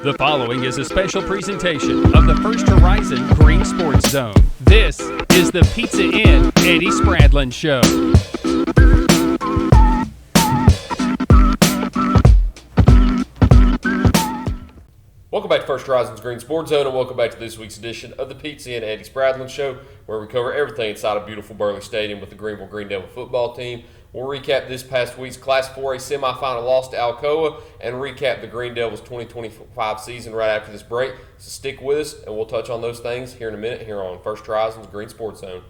The following is a special presentation of the First Horizon Green Sports Zone. This is the Pizza Inn Eddie Spradlen Show. Welcome back to First Horizon's Green Sports Zone, and welcome back to this week's edition of the Pizza Inn Eddie Spradlen Show, where we cover everything inside a beautiful Burley Stadium with the Greeneville Greeneville football team. We'll recap this past week's Class 4A semifinal loss to Alcoa and recap the Green Devils 2025 season right after this break. So stick with us, and we'll touch on those things here in a minute here on First Horizon's Green Sports Zone.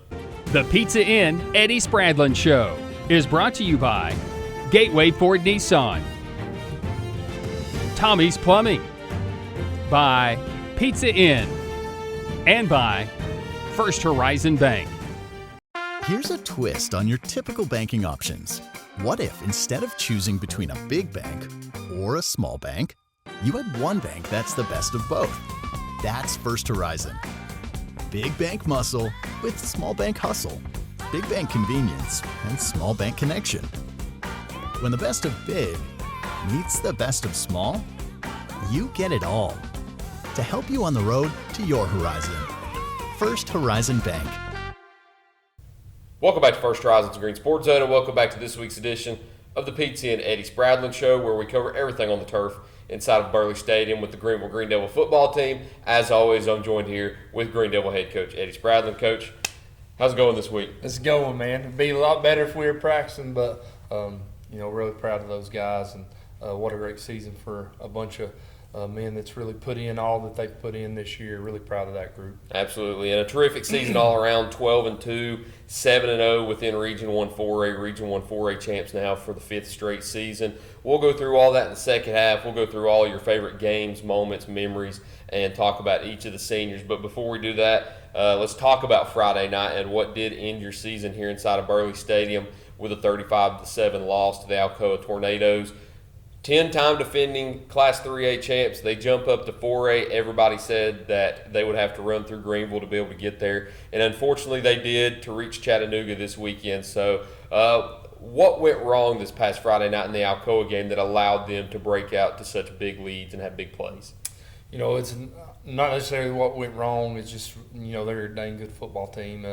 The Pizza Inn Eddie Spradlen Show is brought to you by Gateway Ford Nissan, Tommy's Plumbing, by Pizza Inn, and by First Horizon Bank. Here's a twist on your typical banking options. What if instead of choosing between a big bank or a small bank, you had one bank that's the best of both? That's First Horizon. Big bank muscle with small bank hustle. Big bank convenience and small bank connection. When the best of big meets the best of small, you get it all. To help you on the road to your horizon. First Horizon Bank. Welcome back to First Horizon's Green Sports Zone, and welcome back to this week's edition of the Pizza Inn Eddie Spradlen Show, where we cover everything on the turf inside of Burley Stadium with the Greeneville Green Devil football team. As always, I'm joined here with Green Devil head coach Eddie Spradlen. Coach, how's it going this week? It's going, man. It'd be a lot better if we were practicing, but really proud of those guys, and what a great season for a bunch of men that's really put in all that they've put in this year. Really proud of that group. Absolutely, and a terrific season all around. 12-2, 7-0 within Region 1 4A. Region 1 4A champs now for the fifth straight season. We'll go through all that in the second half. We'll go through all your favorite games, moments, memories, and talk about each of the seniors. But before we do that, let's talk about Friday night and what did end your season here inside of Burley Stadium with a 35-7 loss to the Alcoa Tornadoes. 10-time defending Class 3A champs. They jump up to 4A. Everybody said that they would have to run through Greeneville to be able to get there. And unfortunately, they did to reach Chattanooga this weekend. So what went wrong this past Friday night in the Alcoa game that allowed them to break out to such big leads and have big plays? It's not necessarily what went wrong. It's just, they're a dang good football team.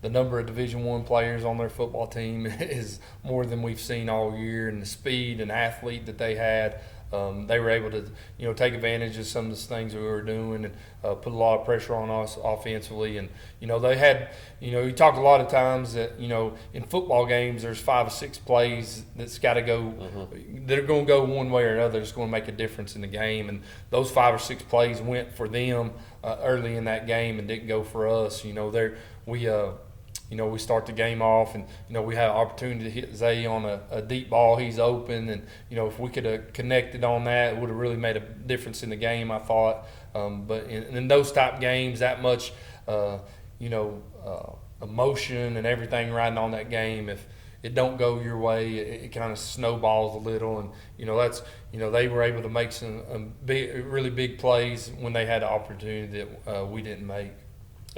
The number of Division I players on their football team is more than we've seen all year, and the speed and athlete that they had. They were able to, take advantage of some of the things that we were doing and put a lot of pressure on us offensively. And, they had, you talk a lot of times that, in football games there's 5 or 6 plays that's got to go, they're going to go one way or another. It's going to make a difference in the game. And those 5 or 6 plays went for them early in that game and didn't go for us. We start the game off, and we had an opportunity to hit Zay on a deep ball. He's open, and if we could have connected on that, it would have really made a difference in the game, I thought. But in those type games, that much emotion and everything riding on that game, if it don't go your way, it kind of snowballs a little. And that's they were able to make some really big plays when they had an opportunity that we didn't make.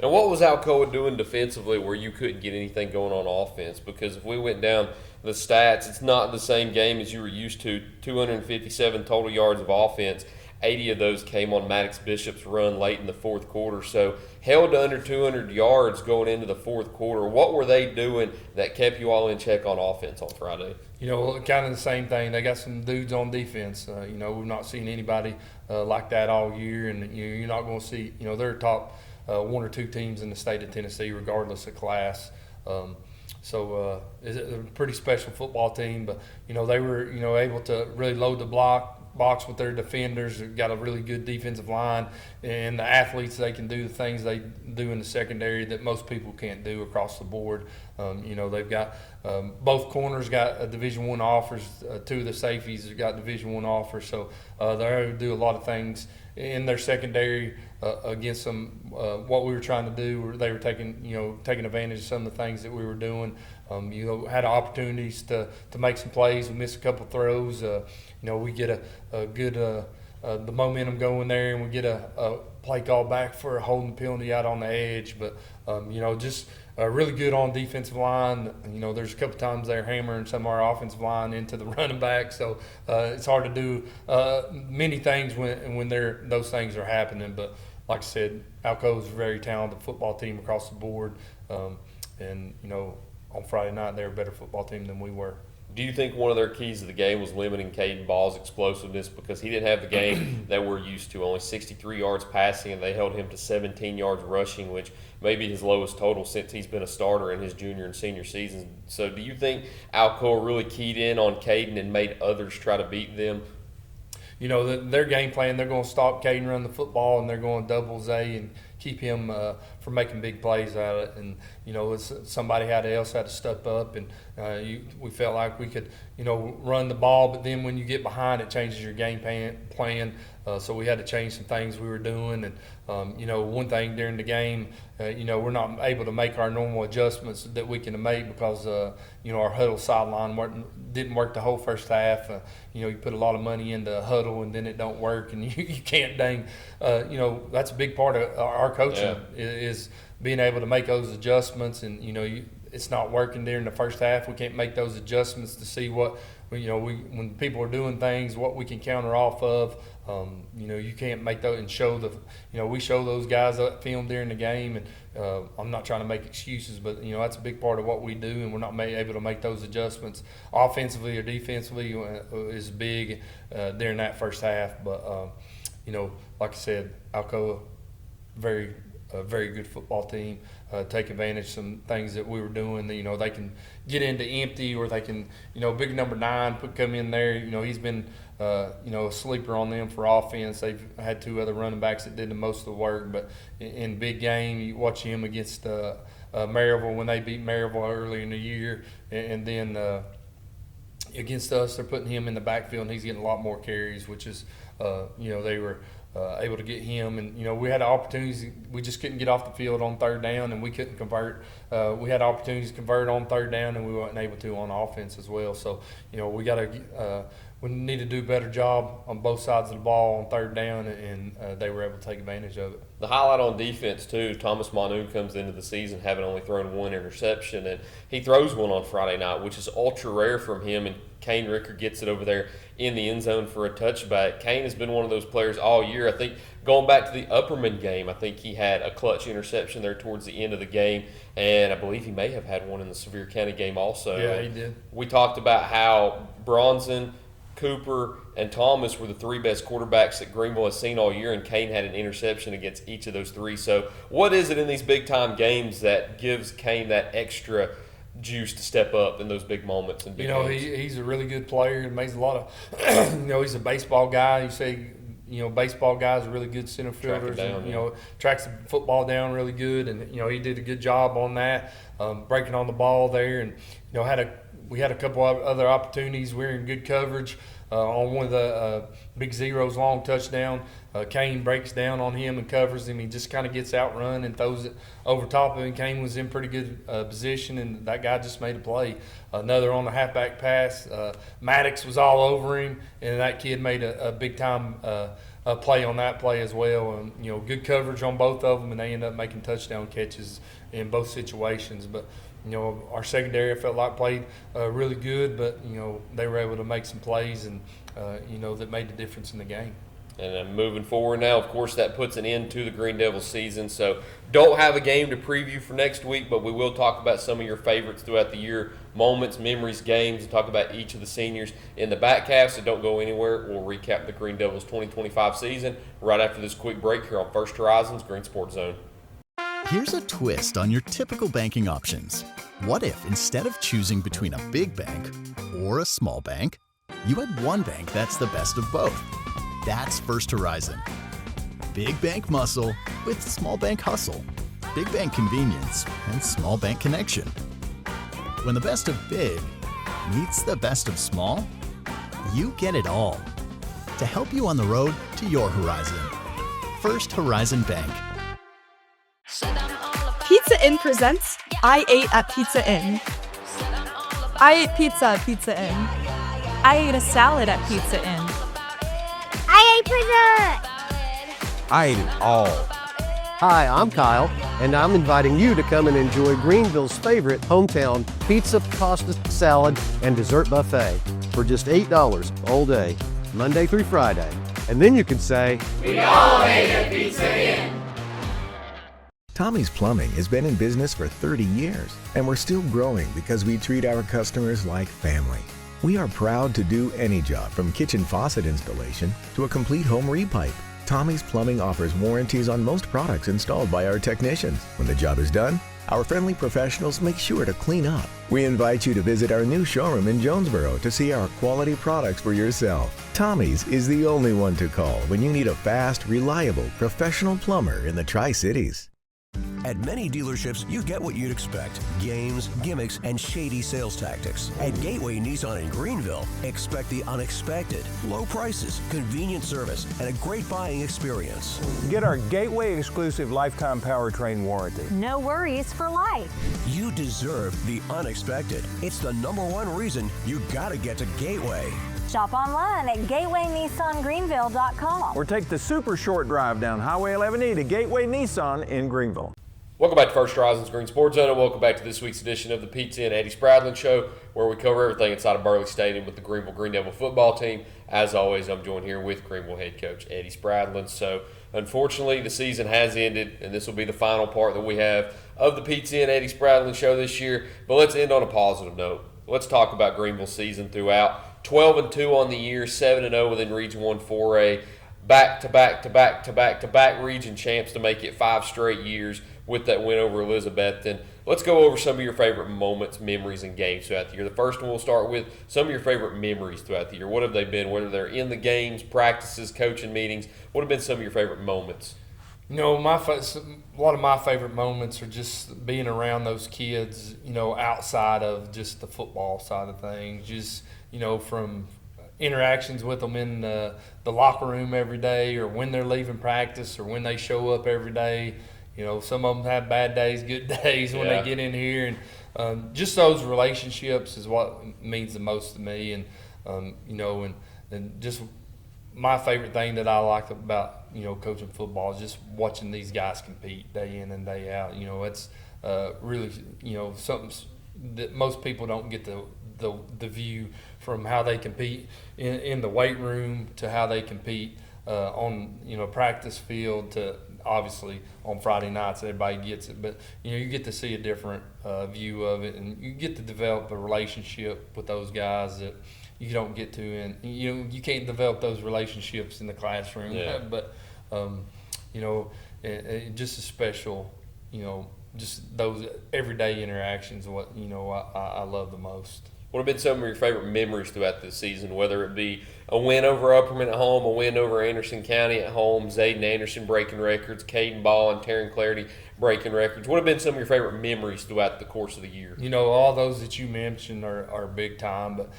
And what was Alcoa doing defensively where you couldn't get anything going on offense? Because if we went down the stats, it's not the same game as you were used to. 257 total yards of offense. 80 of those came on Maddox Bishop's run late in the fourth quarter. So held to under 200 yards going into the fourth quarter. What were they doing that kept you all in check on offense on Friday? Kind of the same thing. They got some dudes on defense. We've not seen anybody like that all year. And you're not going to see, they're top 1 or 2 teams in the state of Tennessee, regardless of class. So it's a pretty special football team. But they were able to really load the box with their defenders. They've got a really good defensive line, and the athletes, they can do the things they do in the secondary that most people can't do across the board. They've got both corners got a Division I offers. 2 of the safeties have got Division I offers. So they're able to do a lot of things in their secondary against some what we were trying to do. They were taking advantage of some of the things that we were doing. Had opportunities to make some plays. We missed a couple throws. We get a good the momentum going there, and we get a play call back for a holding penalty out on the edge. But just really good on defensive line. There's a couple times they're hammering some of our offensive line into the running back, so it's hard to do many things when those things are happening. But like I said, Alcoa is a very talented football team across the board, and on Friday night they're a better football team than we were. Do you think one of their keys to the game was limiting Caden Ball's explosiveness, because he didn't have the game that we're used to, only 63 yards passing, and they held him to 17 yards rushing, which may be his lowest total since he's been a starter in his junior and senior seasons. So do you think Alcoa really keyed in on Caden and made others try to beat them? Their game plan, they're going to stop Caden running the football, and they're going to double Zay and keep him from making big plays out of it. And somebody else had to step up, and we felt like we could run the ball, but then when you get behind, it changes your game plan. So we had to change some things we were doing. And one thing during the game, we're not able to make our normal adjustments that we can make because our huddle sideline didn't work the whole first half. You put a lot of money into huddle and then it don't work, and you can't that's a big part of our coaching is being able to make those adjustments. And it's not working during the first half. We can't make those adjustments to see what when people are doing things, what we can counter off of. You can't make those and show we show those guys that film during the game, and I'm not trying to make excuses, but that's a big part of what we do, and we're not able to make those adjustments offensively or defensively is big during that first half. But like I said, Alcoa, very good football team. Take advantage of some things that we were doing. They can get into empty, or they can, big number 9 come in there. He's been, a sleeper on them for offense. They've had 2 other running backs that did the most of the work. But in big game, you watch him against Maryville when they beat Maryville early in the year, and then against us, they're putting him in the backfield, and he's getting a lot more carries, which is, they were able to get him. And we had opportunities, we just couldn't get off the field on third down, and we couldn't convert. We had opportunities to convert on third down, and we weren't able to on offense as well. So we need to do a better job on both sides of the ball on third down, and they were able to take advantage of it. The highlight on defense too, Thomas Manu comes into the season having only thrown 1 interception, and he throws one on Friday night, which is ultra rare from him, and Kane Ricker gets it over there in the end zone for a touchback. Kane has been one of those players all year. I think going back to the Upperman game, I think he had a clutch interception there towards the end of the game, and I believe he may have had one in the Sevier County game also. Yeah, he did. We talked about how Bronson, Cooper, and Thomas were the 3 best quarterbacks that Greeneville has seen all year, and Kane had an interception against each of those 3. So what is it in these big-time games that gives Kane that extra juice to step up in those big moments and big games? He's a really good player and makes a lot of he's a baseball guy. You say baseball guys are really good center fielders. Tracks the football down really good, and he did a good job on that, breaking on the ball there. And we had a couple of other opportunities. We were in good coverage on one of the Big Zero's long touchdown. Kane breaks down on him and covers him. He just kind of gets outrun and throws it over top of him. Kane was in pretty good position, and that guy just made a play. Another on the halfback pass. Maddox was all over him, and that kid made a big-time play on that play as well. And, good coverage on both of them, and they ended up making touchdown catches in both situations. But our secondary, I felt like, played really good, but they were able to make some plays, and that made the difference in the game. And moving forward now, of course, that puts an end to the Green Devils season. So don't have a game to preview for next week, but we will talk about some of your favorites throughout the year, moments, memories, games, and talk about each of the seniors in the back half. So don't go anywhere. We'll recap the Green Devils 2025 season right after this quick break here on First Horizons Green Sports Zone. Here's a twist on your typical banking options. What if, instead of choosing between a big bank or a small bank, you had one bank that's the best of both? That's First Horizon. Big bank muscle with small bank hustle. Big bank convenience and small bank connection. When the best of big meets the best of small, you get it all. To help you on the road to your horizon. First Horizon Bank. Pizza Inn presents I Ate at Pizza Inn. I ate pizza at Pizza Inn. I ate a salad at Pizza Inn. I ate Pizza! I ate it all. Hi, I'm Kyle, and I'm inviting you to come and enjoy Greeneville's favorite hometown pizza, pasta, salad, and dessert buffet for just $8 all day, Monday through Friday. And then you can say, we all made it Pizza Inn. Tommy's Plumbing has been in business for 30 years, and we're still growing because we treat our customers like family. We are proud to do any job from kitchen faucet installation to a complete home repipe. Tommy's Plumbing offers warranties on most products installed by our technicians. When the job is done, our friendly professionals make sure to clean up. We invite you to visit our new showroom in Jonesboro to see our quality products for yourself. Tommy's is the only one to call when you need a fast, reliable, professional plumber in the Tri-Cities. At many dealerships, you get what you'd expect. Games, gimmicks, and shady sales tactics. At Gateway Nissan in Greeneville, expect the unexpected. Low prices, convenient service, and a great buying experience. Get our Gateway exclusive lifetime powertrain warranty. No worries for life. You deserve the unexpected. It's the #1 reason you gotta get to Gateway. Shop online at gatewaynissangreeneville.com. Or take the super short drive down Highway 11E to Gateway Nissan in Greeneville. Welcome back to First Horizons Green Sports Zone, and welcome back to this week's edition of the Pizza and Eddie Spradlen Show, where we cover everything inside of Burley Stadium with the Greeneville Green Devil football team. As always, I'm joined here with Greeneville head coach Eddie Spradlen. So, unfortunately, the season has ended, and this will be the final part that we have of the Pizza and Eddie Spradlen Show this year. But let's end on a positive note. Let's talk about Greeneville's season throughout. 12-2 on the year, 7-0 within Region 1 4A, back-to-back region champs to make it 5 straight years with that win over Elizabethton. Let's go over some of your favorite moments, memories, and games throughout the year. The first one we'll start with some of your favorite memories throughout the year. What have they been, whether they're in the games, practices, coaching meetings? What have been some of your favorite moments? You know, a lot of my favorite moments are just being around those kids, you know, outside of just the football side of things. Just, you know, from interactions with them in the locker room every day, or when they're leaving practice, or when they show up every day. You know, some of them have bad days, good days when they get in here. And just those relationships is what means the most to me. And, you know, and just my favorite thing that I like about, you know, coaching football is just watching these guys compete day in and day out. You know, it's really, you know, something that most people don't get the view from how they compete in the weight room to how they compete on, you know, practice field to obviously on Friday nights everybody gets it, but you know, you get to see a different view of it, and you get to develop a relationship with those guys that you don't get to in, you know, you can't develop those relationships in the classroom. But you know, just a special, you know, just those everyday interactions what, you know, I love the most. What have been some of your favorite memories throughout this season, whether it be a win over Upperman at home, a win over Anderson County at home, Zayden Anderson breaking records, Caden Ball and Taryn Clarity breaking records? What have been some of your favorite memories throughout the course of the year? You know, all those that you mentioned are big time, but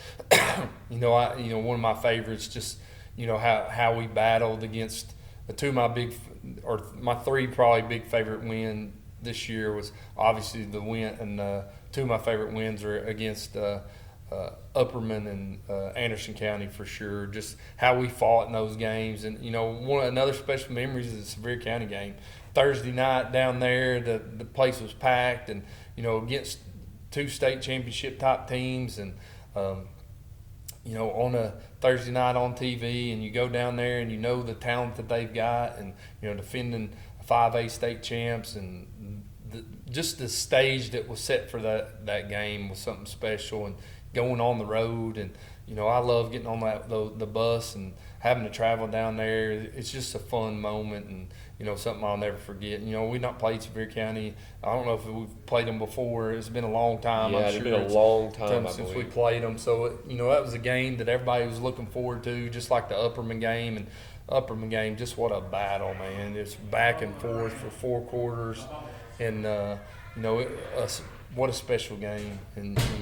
you know, one of my favorites, just, you know, how we battled against my three probably big favorite win this year was obviously the win, and two of my favorite wins are against Upperman and Anderson County for sure. Just how we fought in those games, and you know, another special memory is the Sevier County game. Thursday night down there, the place was packed, and you know, against 2 state championship type teams, and you know, on a Thursday night on TV, and you go down there and you know the talent that they've got, and you know, defending 5A state champs, and just the stage that was set for that game was something special. And going on the road, and you know, I love getting on the bus and having to travel down there. It's just a fun moment, and you know, something I'll never forget. You know, we've not played Sevier County. I don't know if we've played them before. It's been a long time. Yeah, I'm it's sure been a long time since we played them. So you know, that was a game that everybody was looking forward to, just like the Upperman game. And Upperman game, just what a battle, man! It's back and forth for 4 quarters, and you know, what a special game. And you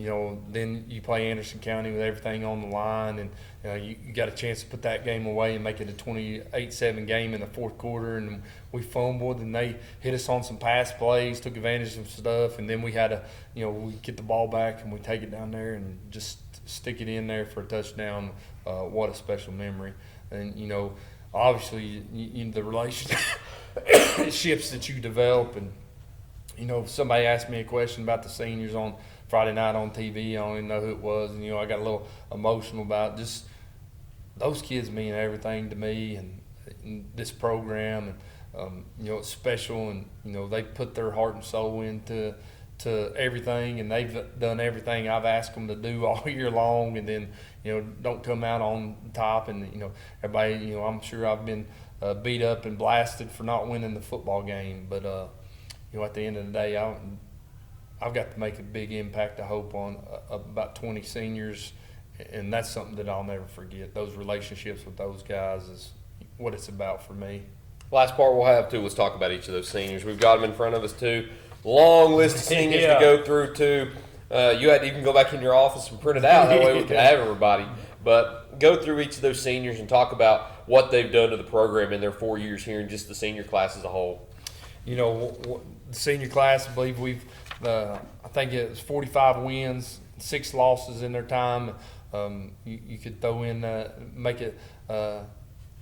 know, then you play Anderson County with everything on the line, and you got a chance to put that game away and make it a 28-7 game in the 4th quarter. And we fumbled, and they hit us on some pass plays, took advantage of some stuff, and then we had to, you know, we get the ball back and we take it down there and just stick it in there for a touchdown. What a special memory. and obviously the relationships that you develop. And if somebody asked me a question about the seniors on Friday night on TV, I don't even know who it was, and I got a little emotional about just those kids mean everything to me, and this program, and it's special, and they put their heart and soul into everything, and they've done everything I've asked them to do all year long, and then don't come out on top, and everybody, I'm sure I've been beat up and blasted for not winning the football game, but at the end of the day, I've got to make a big impact, I hope, on about 20 seniors, and that's something that I'll never forget. Those relationships with those guys is what it's about for me. Last part we'll have, too, let's talk about each of those seniors. We've got them in front of us, too. Long list of seniors to go through, too. You had to even go back in your office and print it out. That way we could have everybody. But go through each of those seniors and talk about what they've done to the program in their 4 years here and just the senior class as a whole. The senior class, I believe I think it was 45 wins, 6 losses in their time. You could throw in, make it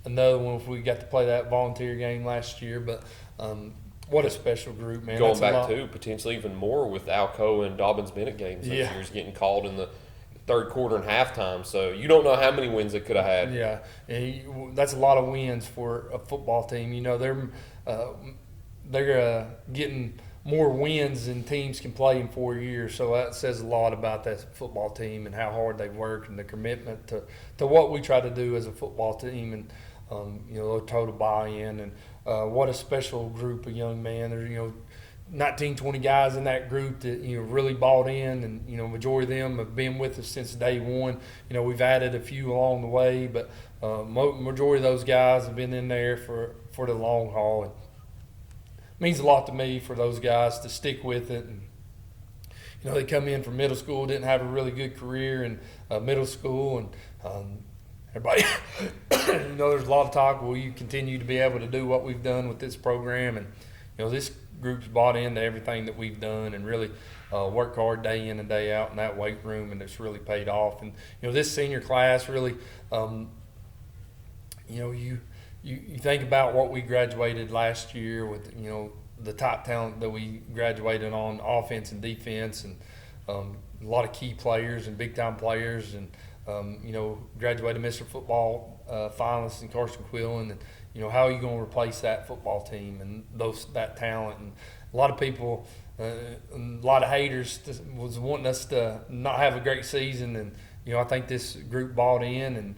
another one if we got to play that volunteer game last year. But what a special group, man. Going back to potentially even more with Alcoa and Dobbins-Bennett games this year's getting called in the third quarter and halftime. So you don't know how many wins they could have had. Yeah, and that's a lot of wins for a football team. They're getting more wins than teams can play in 4 years. So that says a lot about that football team and how hard they've worked and the commitment to what we try to do as a football team, and total buy-in, and what a special group of young men. There's 19, 20 guys in that group that really bought in, and majority of them have been with us since day one. We've added a few along the way, but majority of those guys have been in there for the long haul. And means a lot to me for those guys to stick with it. And they come in from middle school, didn't have a really good career in middle school, and everybody there's a lot of talk, will you continue to be able to do what we've done with this program? And this group's bought into everything that we've done, and really work hard day in and day out in that weight room, and it's really paid off. And this senior class really You think about what we graduated last year with, the top talent that we graduated on offense and defense, and a lot of key players and big-time players, and, graduated Mr. Football finalists in Carson Quillen, and, how are you going to replace that football team and that talent? And a lot of people, a lot of haters was wanting us to not have a great season, and, I think this group bought in, and,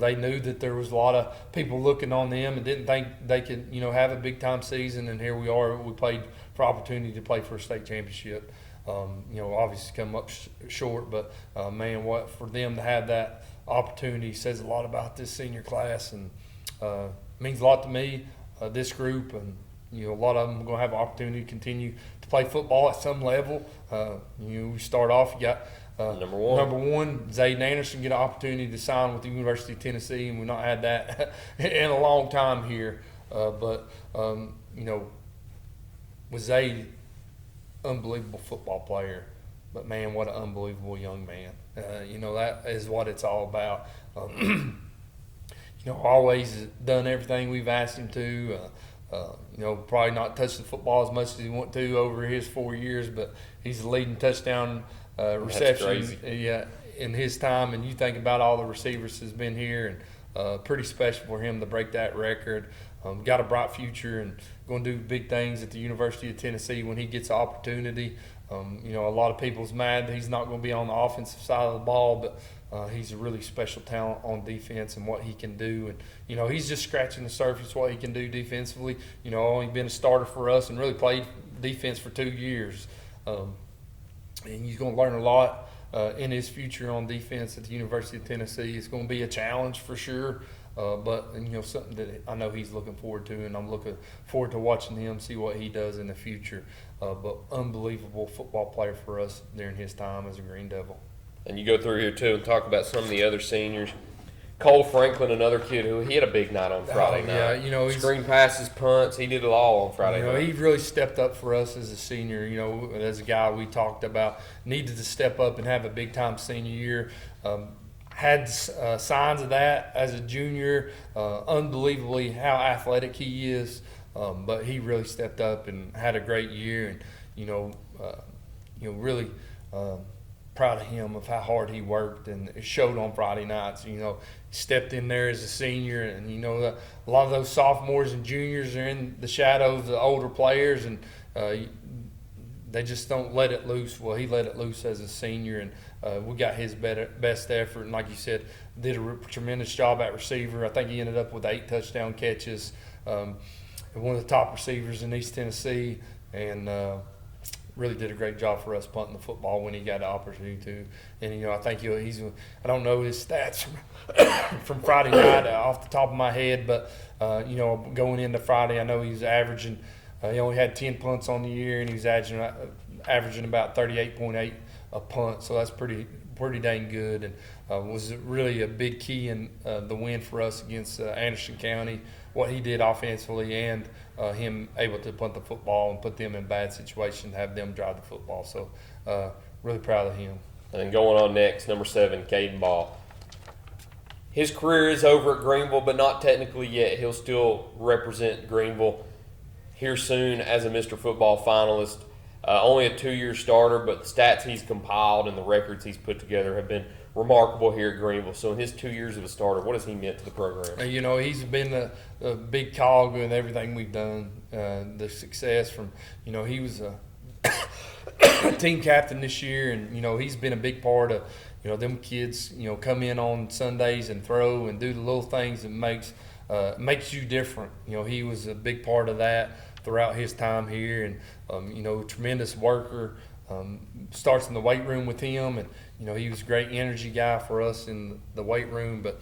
they knew that there was a lot of people looking on them and didn't think they could, have a big-time season, and here we are. We played for opportunity to play for a state championship. Obviously come up short, but, man, what for them to have that opportunity says a lot about this senior class, and means a lot to me, this group, and, a lot of them are going to have an opportunity to continue to play football at some level. We start off, you got Number one, Zayden Anderson get an opportunity to sign with the University of Tennessee, and we've not had that in a long time here. But with Zay, unbelievable football player. But, man, what an unbelievable young man. That is what it's all about. Always done everything we've asked him to. Probably not touched the football as much as he wanted to over his 4 years, but he's the leading touchdown reception in his time. And you think about all the receivers that's been here, and pretty special for him to break that record. Got a bright future and going to do big things at the University of Tennessee when he gets the opportunity. A lot of people's mad that he's not going to be on the offensive side of the ball, but he's a really special talent on defense and what he can do. And, he's just scratching the surface what he can do defensively. Only been a starter for us and really played defense for 2 years. And he's going to learn a lot in his future on defense at the University of Tennessee. It's going to be a challenge for sure, but something that I know he's looking forward to, and I'm looking forward to watching him, see what he does in the future. But unbelievable football player for us during his time as a Green Devil. And you go through here, too, and talk about some of the other seniors. Cole Franklin, another kid who he had a big night on Friday night. Yeah, screen passes, punts, he did it all on Friday night. He really stepped up for us as a senior. As a guy we talked about, needed to step up and have a big time senior year. had signs of that as a junior. Unbelievably how athletic he is, but he really stepped up and had a great year. And really proud of him of how hard he worked, and it showed on Friday nights. He stepped in there as a senior, and a lot of those sophomores and juniors are in the shadow of the older players, and they just don't let it loose. Well, he let it loose as a senior, and we got his best effort. And like you said, did a tremendous job at receiver. I think he ended up with 8 touchdown catches. One of the top receivers in East Tennessee, and really did a great job for us punting the football when he got the opportunity to. And I think he's I don't know his stats from Friday night off the top of my head, but going into Friday, I know he's averaging. He only had 10 punts on the year, and he was averaging about 38.8 a punt. So that's pretty dang good, and was really a big key in the win for us against Anderson County. What he did offensively, and him able to punt the football and put them in bad situations, have them drive the football. So really proud of him. And going on next, number 7, Caden Ball. His career is over at Greeneville, but not technically yet. He'll still represent Greeneville here soon as a Mr. Football finalist. Only a 2-year starter, but the stats he's compiled and the records he's put together have been remarkable here at Greeneville. So in his 2 years of a starter, what has he meant to the program? He's been a big cog in everything we've done. The success from, he was a team captain this year, and, he's been a big part of, them kids, come in on Sundays and throw and do the little things that makes you different. He was a big part of that throughout his time here, and tremendous worker. Starts in the weight room with him, and he was a great energy guy for us in the weight room. But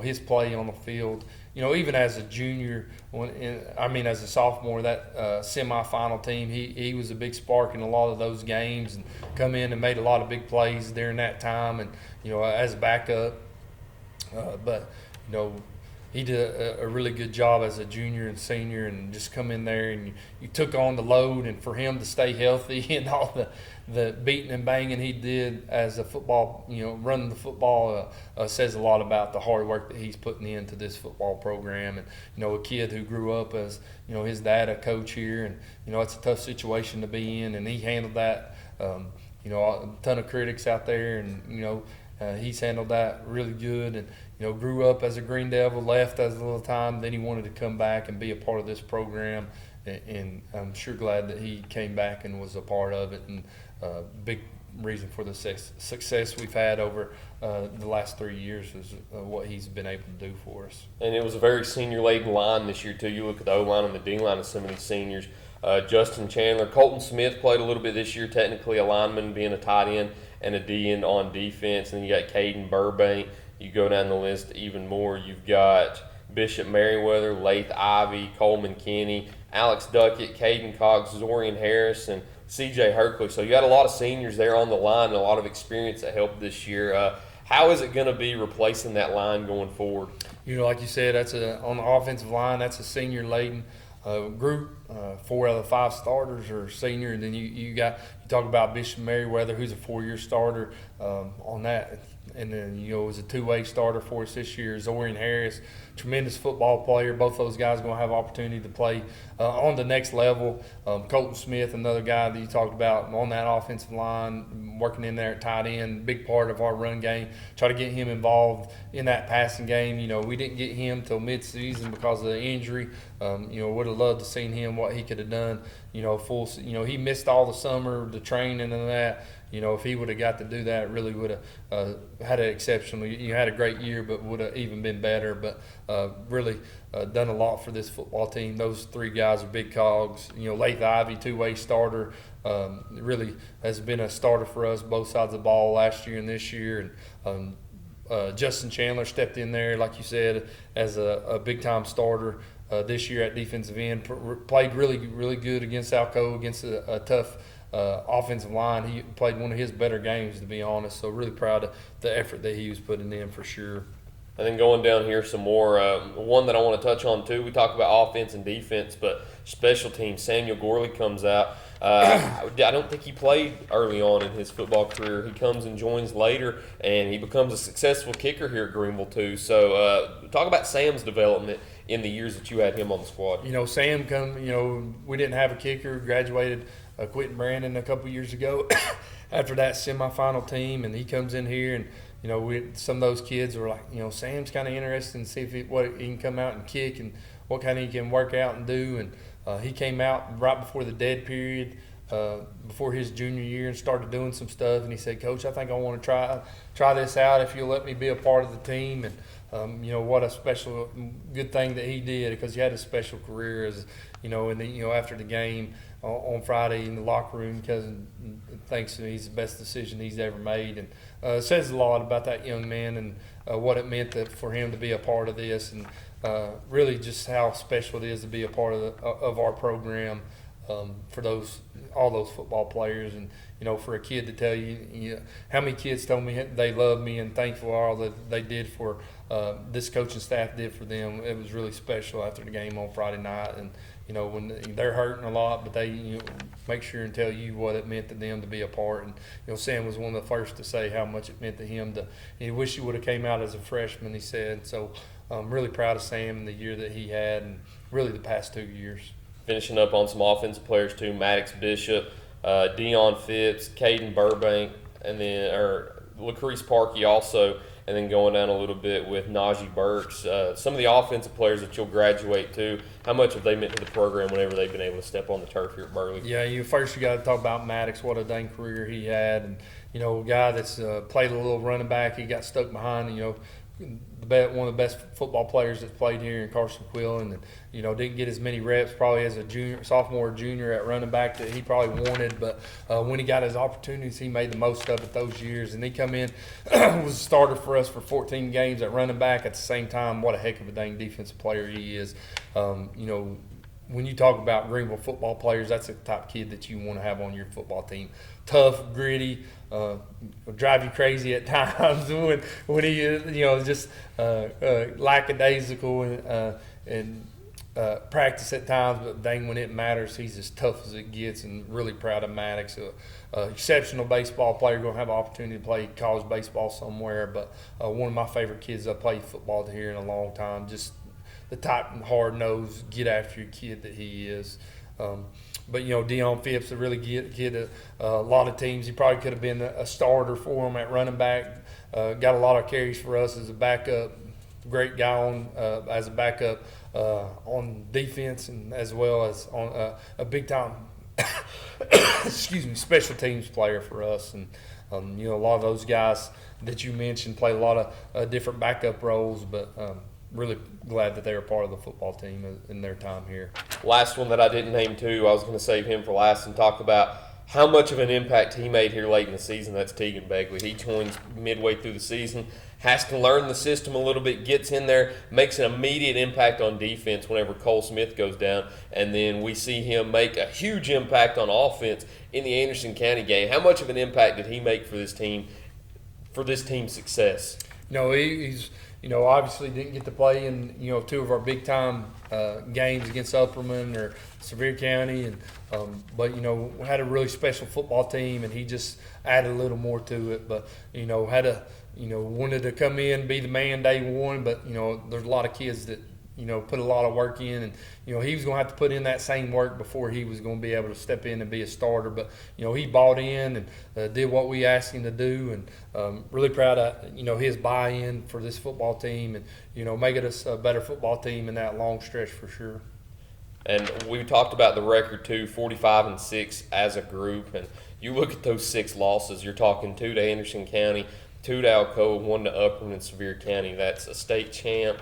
his play on the field, even as a junior, as a sophomore, that semifinal team, he was a big spark in a lot of those games, and come in and made a lot of big plays during that time, and as a backup. But he did a really good job as a junior and senior, and just come in there and you took on the load, and for him to stay healthy and all the beating and banging he did as a football, running the football says a lot about the hard work that he's putting into this football program. And, a kid who grew up as, his dad a coach here, and, it's a tough situation to be in, and he handled that. A ton of critics out there, and, he's handled that really good, and grew up as a Green Devil, left as a little time, then he wanted to come back and be a part of this program, and I'm sure glad that he came back and was a part of it, and big reason for the success we've had over the last 3 years is what he's been able to do for us. And it was a very senior-laden line this year, too. You look at the O-line and the D-line of so many seniors. Justin Chandler, Colton Smith played a little bit this year, technically a lineman, being a tight end and a D-end on defense. And then you got Caden Burbank. You go down the list even more. You've got Bishop Merriweather, Lath Ivy, Coleman Kinney, Alex Duckett, Caden Cox, Zorian Harris, and C.J. Herkley. So you got a lot of seniors there on the line and a lot of experience that helped this year. How is it going to be replacing that line going forward? Like you said, on the offensive line, that's a senior-laden group. 4 out of the 5 starters are senior, and then you talk about Bishop Merriweather, who's a 4-year starter on that, and then was a 2-way starter for us this year. Zorian Harris, tremendous football player. Both those guys are going to have opportunity to play on the next level. Colton Smith, another guy that you talked about on that offensive line, working in there at tight end, big part of our run game. Try to get him involved in that passing game. We didn't get him till mid-season because of the injury. Would have loved to seen him, what he could have done. He missed all the summer, the training and that. If he would have got to do that, really would have had an exceptional. Had a great year, but would have even been better. But really done a lot for this football team. Those 3 guys are big cogs. Lath Ivy, 2-way starter, really has been a starter for us both sides of the ball last year and this year. And Justin Chandler stepped in there, like you said, as a big-time starter this year at defensive end. Played really, really good against Alcoa, against a tough offensive line. He played one of his better games, to be honest. So really proud of the effort that he was putting in for sure. And then going down here some more, one that I want to touch on too, we talk about offense and defense, but special teams. Samuel Gorley comes out. I don't think he played early on in his football career. He comes and joins later, and he becomes a successful kicker here at Greeneville too. So talk about Sam's development in the years that you had him on the squad. You know, Sam we didn't have a kicker, graduated Quentin Brandon a couple years ago after that semifinal team, and he comes in here and, you know, some of those kids were like, you know, Sam's kind of interested in see if what he can come out and kick and what kind of he can work out and do. And he came out right before the dead period, before his junior year, and started doing some stuff. And he said, "Coach, I think I want to try this out if you'll let me be a part of the team." And you know, what a special, good thing that he did, because he had a special career as, you know, and after the game on Friday in the locker room, because thinks he's the best decision he's ever made, and it says a lot about that young man and what it meant for him to be a part of this, and really just how special it is to be a part of our program for all those football players. And you know, for a kid to tell you how many kids told me they love me and thankful all that they did for this coaching staff did for them. It was really special after the game on Friday night. And you know, when they're hurting a lot, but they make sure and tell you what it meant to them to be a part. And you know, Sam was one of the first to say how much it meant to him. He wished he would have came out as a freshman, he said. So I'm really proud of Sam and the year that he had, and really the past 2 years. Finishing up on some offensive players too: Maddox Bishop, Dion Phipps, Caden Burbank, and then Lucrease Parkey also. And then going down a little bit with Najee Burks, some of the offensive players that you'll graduate to, how much have they meant to the program whenever they've been able to step on the turf here at Burley? Yeah, first you got to talk about Maddox, what a dang career he had. And, you know, a guy that's played a little running back, he got stuck behind, one of the best football players that's played here in Carson Quillen, and you know, didn't get as many reps probably as a sophomore or junior at running back that he probably wanted, but when he got his opportunities, he made the most of it those years. And he come in was a starter for us for 14 games at running back. At the same time, what a heck of a dang defensive player he is. You know, when you talk about Greeneville football players, that's the type of kid that you want to have on your football team. Tough, gritty, will drive you crazy at times when he just lackadaisical and practice at times, but dang, when it matters, he's as tough as it gets. And really proud of Maddox, exceptional baseball player, going to have an opportunity to play college baseball somewhere, but one of my favorite kids I played football here in a long time. Just the type of hard-nosed, get-after-your kid that he is. But, you know, Dion Phipps, a really kid, a lot of teams. He probably could have been a starter for him at running back. Got a lot of carries for us as a backup. Great guy as a backup on defense, and as well as on a big-time special teams player for us. And, you know, a lot of those guys that you mentioned play a lot of different backup roles, but really glad that they were part of the football team in their time here. Last one that I didn't name too, I was going to save him for last and talk about how much of an impact he made here late in the season. That's Tegan Begley. He joins midway through the season, has to learn the system a little bit, gets in there, makes an immediate impact on defense whenever Cole Smith goes down, and then we see him make a huge impact on offense in the Anderson County game. How much of an impact did he make for this team's success? No, he's obviously didn't get to play in, two of our big-time games against Upperman or Sevier County, and but, had a really special football team, and he just added a little more to it. But, wanted to come in, be the man day one, but, there's a lot of kids that, put a lot of work in, and, he was going to have to put in that same work before he was going to be able to step in and be a starter. But, he bought in and did what we asked him to do, and really proud of, his buy-in for this football team and, making us a better football team in that long stretch for sure. And we talked about the record too, 45-6 as a group, and you look at those 6 losses, you're talking 2 to Anderson County, 2 to Alcoa, 1 to Upperman and Sevier County. That's a state champ,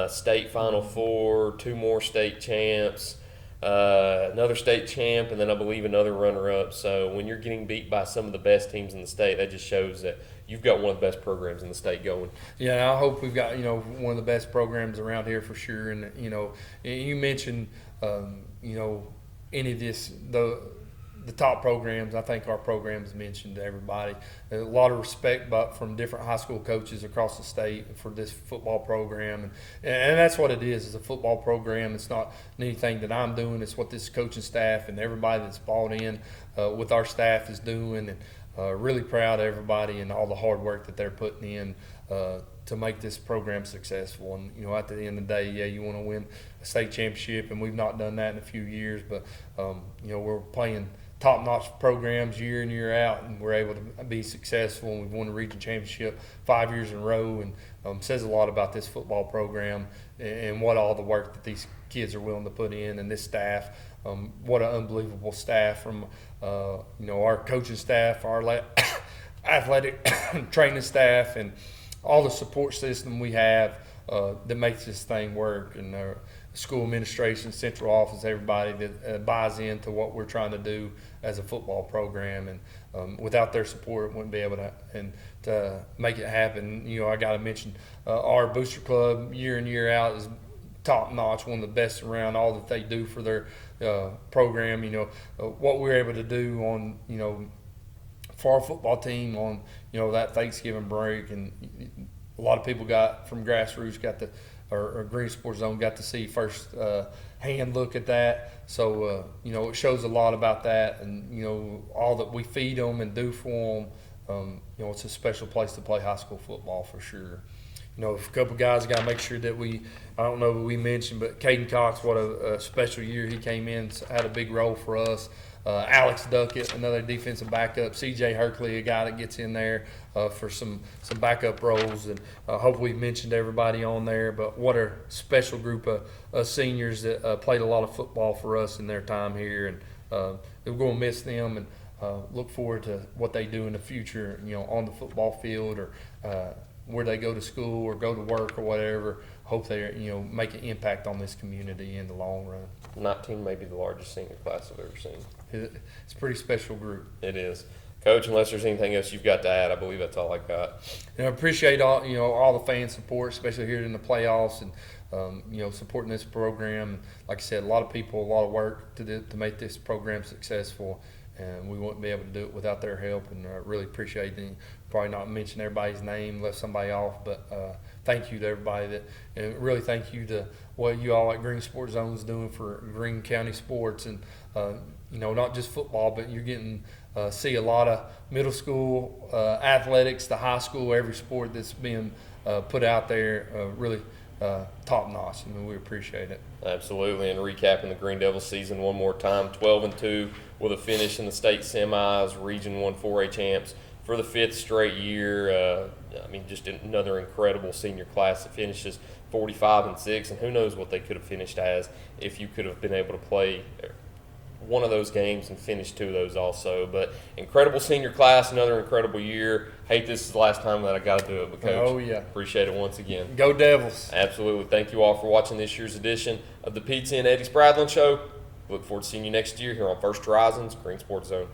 state Final Four, 2 more state champs, another state champ, and then I believe another runner-up. So when you're getting beat by some of the best teams in the state, that just shows that you've got one of the best programs in the state going. Yeah, I hope we've got, one of the best programs around here for sure. And, you mentioned, any of this, the top programs. I think our program is mentioned to everybody. A lot of respect from different high school coaches across the state for this football program, and that's what it is. It's a football program. It's not anything that I'm doing. It's what this coaching staff and everybody that's bought in with our staff is doing, and really proud of everybody and all the hard work that they're putting in to make this program successful. And at the end of the day, yeah, you want to win a state championship, and we've not done that in a few years, but we're playing top-notch programs year in, year out, and we're able to be successful, and we've won the region championship 5 years in a row, and says a lot about this football program and what all the work that these kids are willing to put in, and this staff. What an unbelievable staff from our coaching staff, our athletic training staff, and all the support system we have that makes this thing work, and school administration, central office, everybody that buys into what we're trying to do as a football program, and without their support, wouldn't be able to make it happen. I got to mention our booster club year in, year out is top notch, one of the best around. All that they do for their program, what we're able to do on for our football team on that Thanksgiving break, and a lot of people got from grassroots or Green Sports Zone got to see first hand look at that. So it shows a lot about that, and all that we feed them and do for them. It's a special place to play high school football for sure. A couple guys got to make sure that I don't know if we mentioned, but Caden Cox, what a special year he came in, had a big role for us. Alex Duckett, another defensive backup. C.J. Herkley, a guy that gets in there for some backup roles. And I hope we mentioned everybody on there, but what a special group of seniors that played a lot of football for us in their time here. And we're going to miss them, and look forward to what they do in the future, on the football field, or where they go to school or go to work or whatever. Hope they make an impact on this community in the long run. 19 may be the largest senior class I've ever seen. It's a pretty special group. It is. Coach, unless there's anything else you've got to add, I believe that's all I got. I appreciate all the fan support, especially here in the playoffs, and supporting this program. And like I said, a lot of people, a lot of work to make this program successful, and we wouldn't be able to do it without their help. And I really appreciate them. Probably not mention everybody's name, left somebody off, but thank you to everybody and really thank you to what you all at Green Sports Zone is doing for Greene County sports, and not just football, but you're getting see a lot of middle school athletics to high school, every sport that's being put out there, really top notch. We appreciate it. Absolutely. And recapping the Green Devils season one more time, 12-2 with a finish in the state semis, Region 1 4A champs for the 5th straight year. Just another incredible senior class that finishes 45-6, and who knows what they could have finished as if you could have been able to play one of those games and finish 2 of those also. But incredible senior class, another incredible year. Hate this is the last time that I got to do it, but Coach, oh yeah, appreciate it once again. Go Devils. Absolutely. Thank you all for watching this year's edition of the Pizza and Eddie Spradlen Show. Look forward to seeing you next year here on First Horizon's Green Sports Zone.